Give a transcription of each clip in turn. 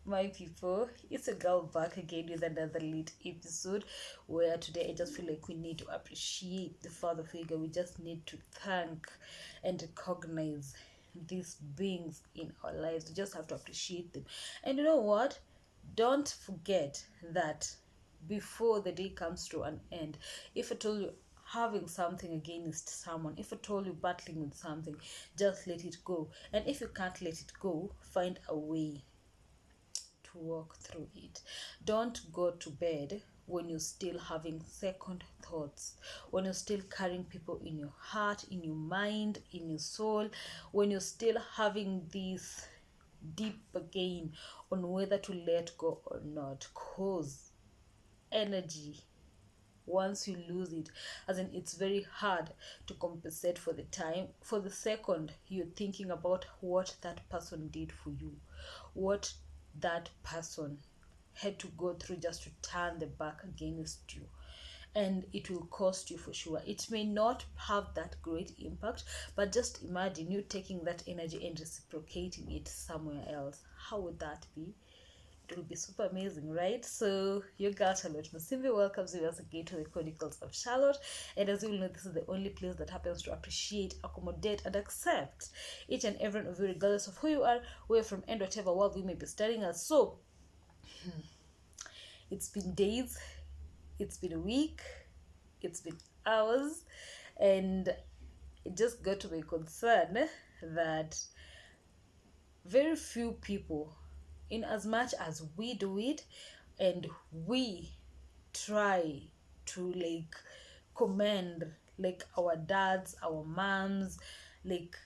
my people? It's a girl back again with another lit episode where today I just feel like we need to appreciate the father figure. We just need to thank and recognize these beings in our lives. We just have to appreciate them. And you know what? Don't forget that before the day comes to an end, if I told you having something against someone, if I told you battling with something, just let it go. And if you can't let it go, find a way to walk through it. Don't go to bed when you're still having second thoughts, when you're still carrying people in your heart, in your mind, in your soul, when you're still having this deep again on whether to let go or not. Cause energy, once you lose it, as in it's very hard to compensate for the time, for the second you're thinking about what that person did for you, what that person had to go through just to turn the back against you. And it will cost you for sure. It may not have that great impact, but just imagine you taking that energy and reciprocating it somewhere else. How would that be? It will be super amazing, right? So your girl Charlotte Musimbi welcomes you once again to the Chronicles of Charlotte. And as you will know, this is the only place that happens to appreciate, accommodate, and accept each and every one of you, regardless of who you are, where from, and whatever world we may be studying as. So it's been days, it's been a week, it's been hours, and it just got to my concern that very few people, in as much as we do it and we try to like commend like our dads, our moms, like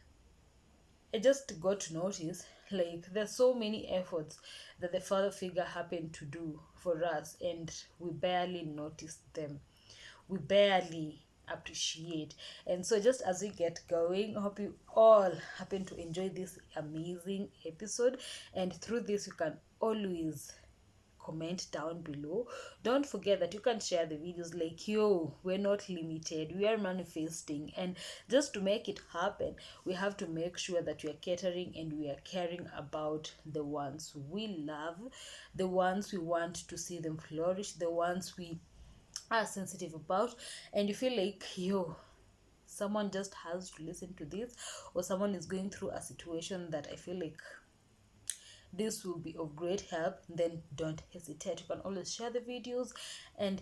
I just got to notice like there's so many efforts that the father figure happened to do for us, and we barely notice them, we barely appreciate. And so just as we get going, I hope you all happen to enjoy this amazing episode, and through this you can always comment down below. Don't forget that you can share the videos. Like, yo, we're not limited, we are manifesting, and just to make it happen we have to make sure that we are catering and we are caring about the ones we love, the ones we want to see them flourish, the ones we are sensitive about. And you feel like, yo, someone just has to listen to this, or someone is going through a situation that I feel like this will be of great help, then don't hesitate. You can always share the videos. And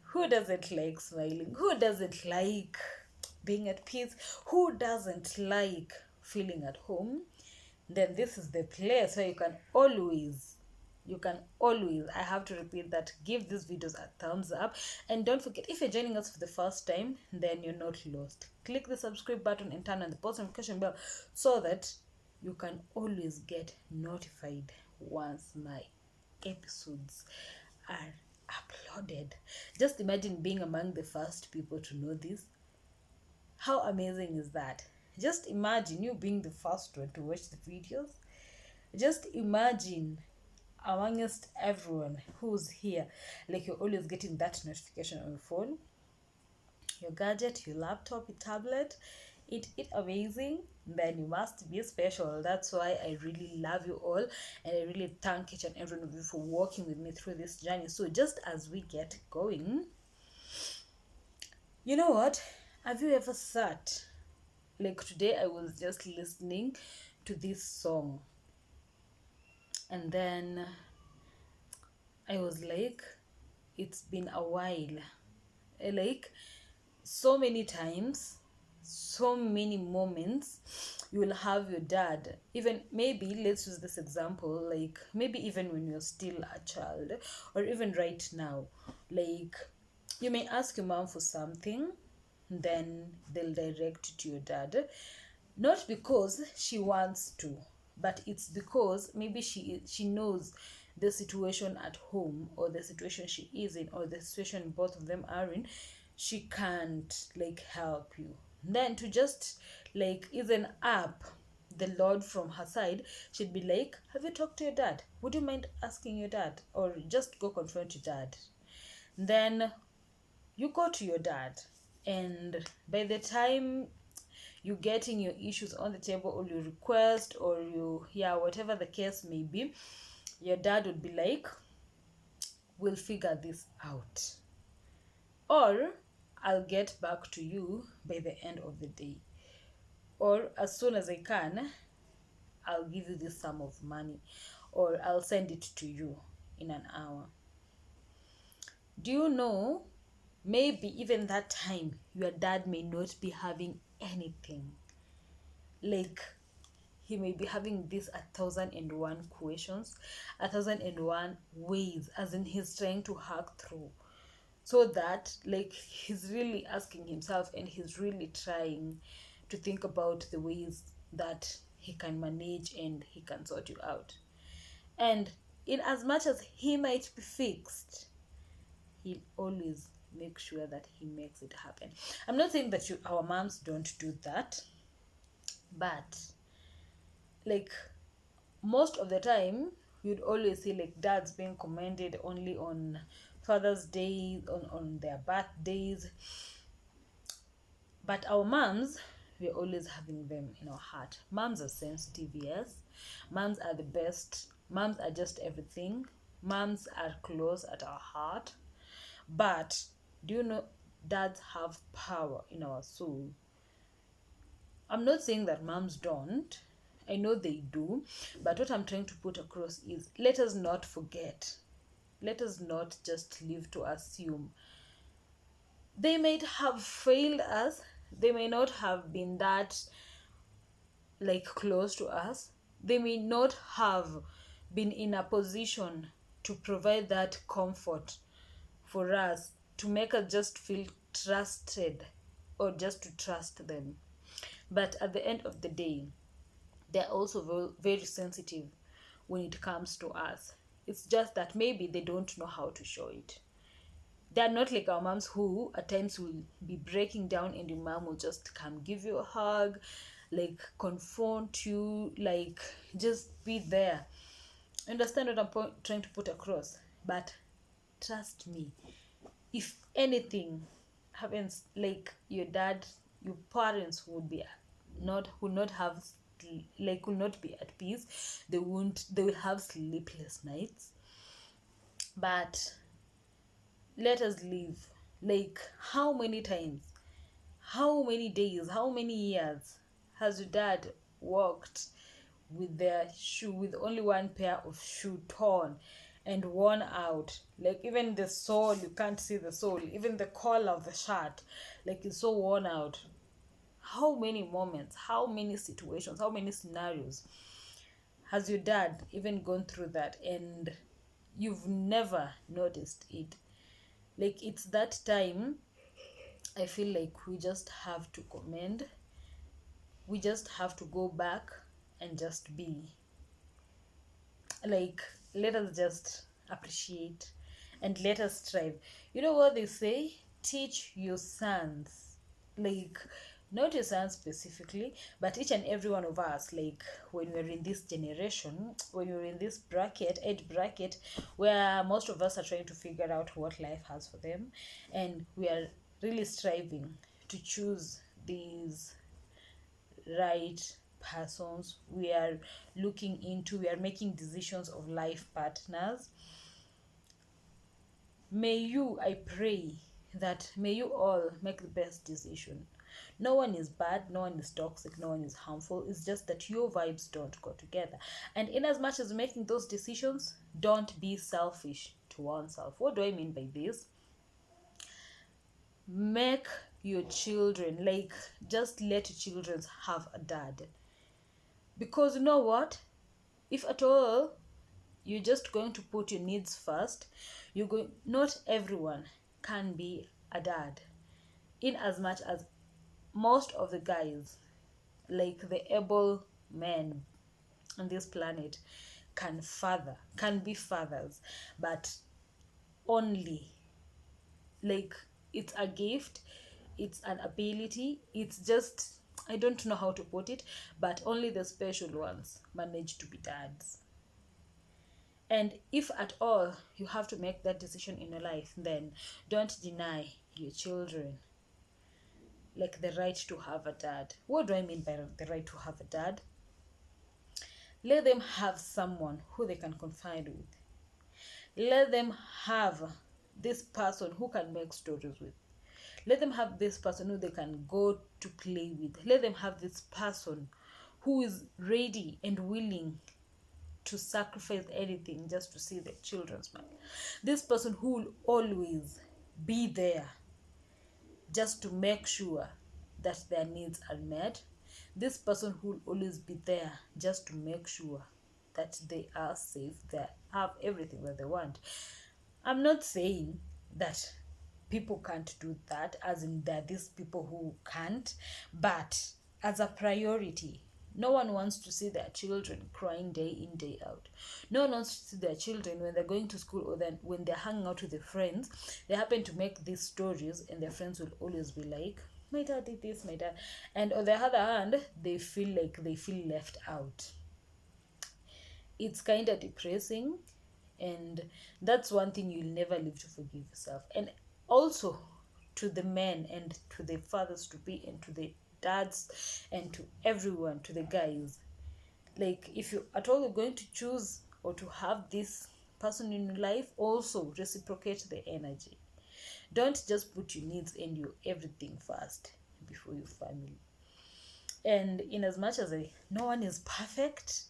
who doesn't like smiling? Who doesn't like being at peace? Who doesn't like feeling at home? Then this is the place where you can always, I have to repeat that, give these videos a thumbs up. And don't forget, if you're joining us for the first time, then you're not lost. Click the subscribe button and turn on the post notification bell so that you can always get notified once my episodes are uploaded. Just imagine being among the first people to know this. How amazing is that? Just imagine you being the first one to watch the videos. Just imagine amongst everyone who's here, like you're always getting that notification on your phone, your gadget, your laptop, your tablet. It amazing, then you must be special. That's why I really love you all, and I really thank each and every one of you for walking with me through this journey. So just as we get going, you know what, have you ever sat, like today I was just listening to this song, and then I was like, it's been a while. Like, so many times, so many moments, you will have your dad, even maybe, let's use this example, like maybe even when you're still a child, or even right now, like you may ask your mom for something, then they'll direct you to your dad, not because she wants to, but it's because maybe she knows the situation at home, or the situation she is in, or the situation both of them are in. She can't like help you, then to just like even up the Lord from her side, she'd be like, have you talked to your dad? Would you mind asking your dad? Or just go confront your dad. Then you go to your dad, and by the time you getting your issues on the table, or your request, or you, yeah, whatever the case may be, your dad would be like, we'll figure this out, or I'll get back to you by the end of the day, or as soon as I can, I'll give you this sum of money, or I'll send it to you in an hour. Do you know, maybe even that time your dad may not be having anything. Like, he may be having this 1,001 questions, 1,001 ways, as in he's trying to hack through, so that, like, he's really asking himself, and he's really trying to think about the ways that he can manage and he can sort you out. And in as much as he might be fixed, he'll always make sure that he makes it happen. I'm not saying that our moms don't do that, but like, most of the time you'd always see like dads being commended only on Father's Day, on their birthdays, but our moms, we're always having them in our heart. Moms are sensitive, yes. Moms are the best. Moms are just everything. Moms are close at our heart. But do you know, dads have power in our soul? I'm not saying that moms don't. I know they do. But what I'm trying to put across is, let us not forget. Let us not just live to assume. They might have failed us. They may not have been that, like, close to us. They may not have been in a position to provide that comfort for us, to make us just feel trusted, or just to trust them. But at the end of the day, they're also very sensitive when it comes to us. It's just that maybe they don't know how to show it. They're not like our moms, who at times will be breaking down and your mom will just come give you a hug, like confront you, like just be there. Understand what I'm trying to put across? But trust me, if anything happens, like your parents would not have, like, will not be at peace. They will have sleepless nights. But let us live. Like, how many times, how many days, how many years has your dad walked with only one pair of shoe torn and worn out? Like, even the sole, you can't see the sole. Even the collar of the shirt, like, it's so worn out. How many moments, how many situations, how many scenarios has your dad even gone through that, and you've never noticed it? Like, it's that time I feel like we just have to commend. We just have to go back and just be. Like, let us just appreciate and let us strive. You know what they say? Teach your sons. Like, not your sons specifically, but each and every one of us, like, when we're in this generation, when we're in this age bracket, where most of us are trying to figure out what life has for them, and we are really striving to choose these right persons. We are we are making decisions of life partners. I pray that may you all make the best decision. No one is bad, no one is toxic, no one is harmful. It's just that your vibes don't go together. And in as much as making those decisions, don't be selfish to oneself. What do I mean by this? Make your children, like, just let your children have a dad. Because you know what? If at all you're just going to put your needs first, not everyone can be a dad. In as much as most of the guys, like the able men on this planet, can be fathers, but only, like, it's a gift, it's an ability, it's just, I don't know how to put it, but only the special ones manage to be dads. And if at all you have to make that decision in your life, then don't deny your children. like the right to have a dad. What do I mean by the right to have a dad? Let them have someone who they can confide with. Let them have this person who can make stories with. Let them have this person who they can go to play with. Let them have this person who is ready and willing to sacrifice anything just to see their children smile. This person who will always be there just to make sure that their needs are met. This person who will always be there just to make sure that they are safe, they have everything that they want. I'm not saying that people can't do that, as in there are these people who can't, but as a priority, no one wants to see their children crying day in, day out. No one wants to see their children when they're going to school, or then when they're hanging out with their friends, they happen to make these stories and their friends will always be like, my dad did this, my dad. And on the other hand, they feel like they feel left out. It's kind of depressing, and that's one thing you'll never live to forgive yourself. And also to the men and to the fathers to be and to the dads and to everyone, to the guys, like if you at all going to choose or to have this person in your life, also reciprocate the energy. Don't just put your needs and your everything first before your family. And in as much as no one is perfect,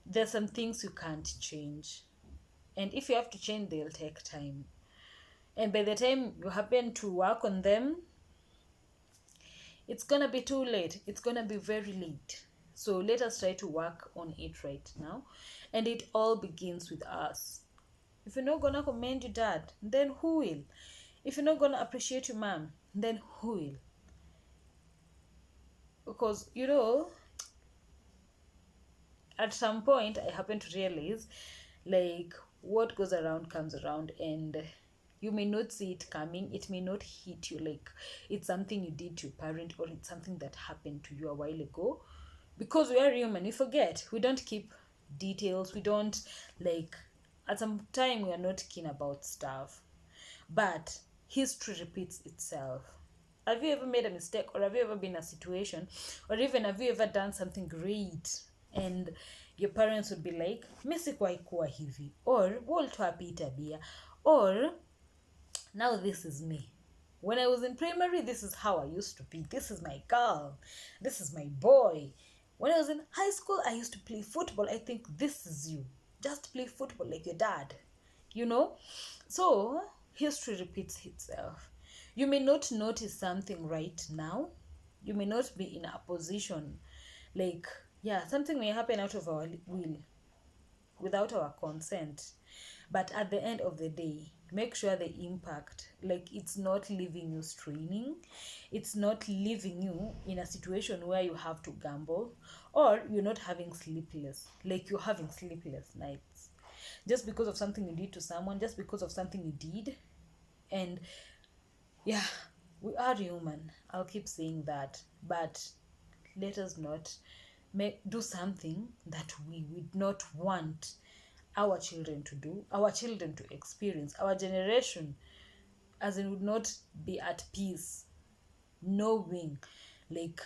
there's some things you can't change, and if you have to change, they'll take time, and by the time you happen to work on them, it's gonna be too late. It's gonna be very late. So let us try to work on it right now, and it all begins with us. If you're not gonna commend your dad, then who will? If you're not gonna appreciate your mom, then who will? Because at some point I happen to realize, like, what goes around comes around, and you may not see it coming. It may not hit you like it's something you did to your parent, or it's something that happened to you a while ago, because we are human. We forget. We don't keep details. We don't, like, at some time we are not keen about stuff, but history repeats itself. Have you ever made a mistake, or have you ever been in a situation, or even have you ever done something great and your parents would be like, mi sikuwahi kuwa hivi, or walitoa tabia, or now this is me. When I was in primary, this is how I used to be. This is my girl. This is my boy. When I was in high school, I used to play football. I think this is you. Just play football like your dad. So history repeats itself. You may not notice something right now. You may not be in a position, like, something may happen out of our will, without our consent. But at the end of the day, make sure the impact, like, it's not leaving you straining. It's not leaving you in a situation where you have to gamble, or you're not having sleepless, like you're having sleepless nights. Just because of something you did to someone, just because of something you did. And we are human. I'll keep saying that. But let us not do something that we would not want our children to do, our children to experience, our generation, as in, would not be at peace knowing, like,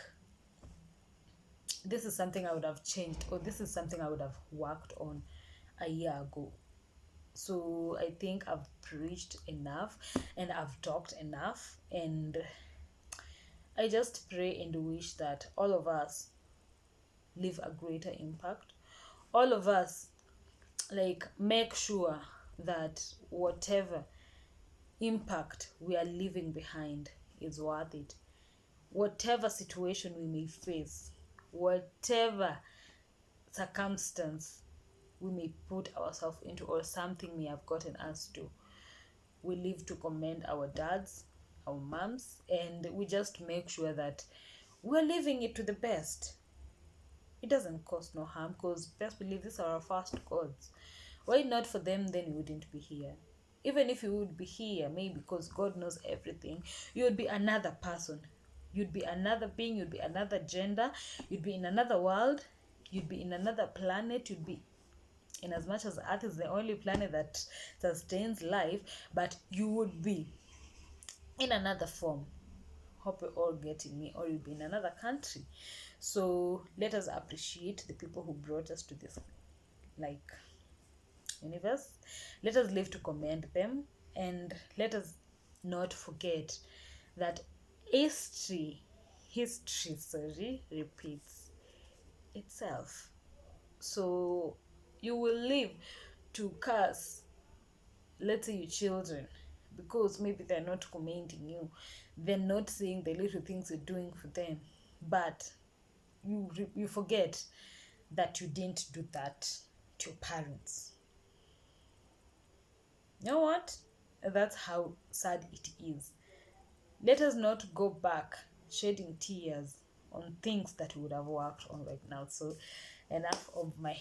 this is something I would have changed, or this is something I would have worked on a year ago. So I think I've preached enough and I've talked enough, and I just pray and wish that all of us leave a greater impact. All of us, like, make sure that whatever impact we are leaving behind is worth it. Whatever situation we may face, whatever circumstance we may put ourselves into, or something may have gotten us to, we live to commend our dads, our moms, and we just make sure that we're living it to the best. It doesn't cause no harm, because best believe these are our first gods. Why not for them, then you wouldn't be here. Even if you would be here, maybe because God knows everything, you would be another person. You'd be another being, you'd be another gender, you'd be in another world, you'd be in another planet, you'd be, in as much as Earth is the only planet that sustains life, but you would be in another form hope you're all getting me, or you'll be in another country. So let us appreciate the people who brought us to this like universe. Let us live to commend them, and let us not forget that history repeats itself. So you will live to curse, let's say, your children, because maybe they're not commending you, they're not saying the little things you're doing for them, but you forget that you didn't do that to your parents. You know what? That's how sad it is. Let us not go back shedding tears on things that we would have worked on right now. So enough of my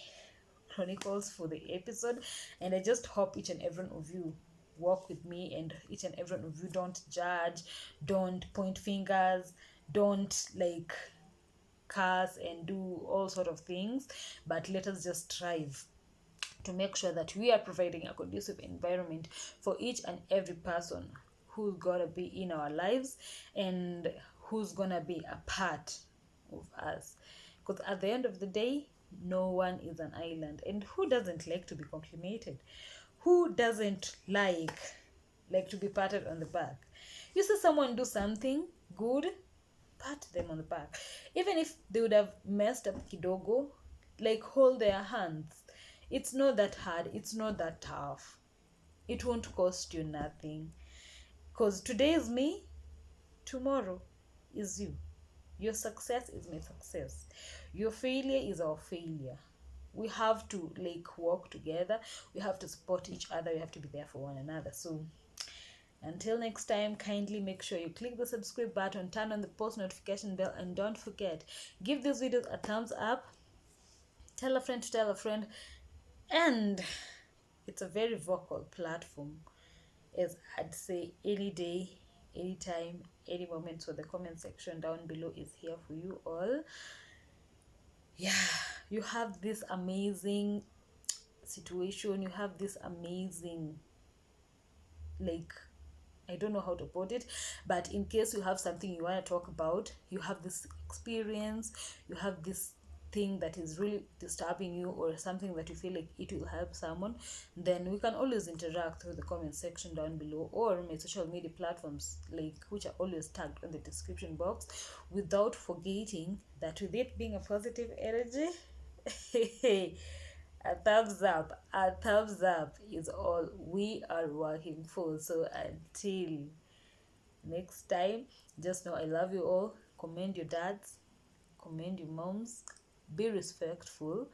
chronicles for the episode, and I just hope each and every one of you walk with me, and each and every one of you don't judge, don't point fingers, don't like curse and do all sort of things, but let us just strive to make sure that we are providing a conducive environment for each and every person who's gonna be in our lives and who's gonna be a part of us. Because at the end of the day, no one is an island, and who doesn't like to be complimented? Who doesn't like to be patted on the back? You see someone do something good, pat them on the back. Even if they would have messed up kidogo, like hold their hands. It's not that hard, it's not that tough. It won't cost you nothing. Because today is me, tomorrow is you. Your success is my success. Your failure is our failure. We have to like work together. We have to support each other. We have to be there for one another. So until next time, kindly make sure you click the subscribe button, turn on the post notification bell, and don't forget, give these videos a thumbs up, tell a friend to tell a friend, and it's a very vocal platform, as I'd say, any day, anytime, any moment. So the comment section down below is here for you all. Yeah, you have this amazing situation, you have this amazing, like, I don't know how to put it, but in case you have something you want to talk about, you have this experience, you have this thing that is really disturbing you, or something that you feel like it will help someone, then we can always interact through the comment section down below, or my social media platforms, like, which are always tagged on the description box, without forgetting that with it being a positive energy, a thumbs up is all we are working for. So until next time, just know I love you all. Commend your dads, commend your moms, be respectful,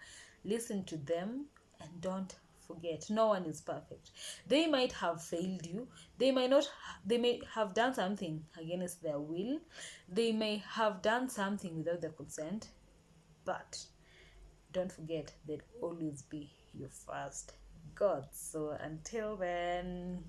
listen to them, and don't forget, no one is perfect. They might have failed you, they may have done something against their will, they may have done something without their consent, but don't forget, they'll always be your first God. So until then.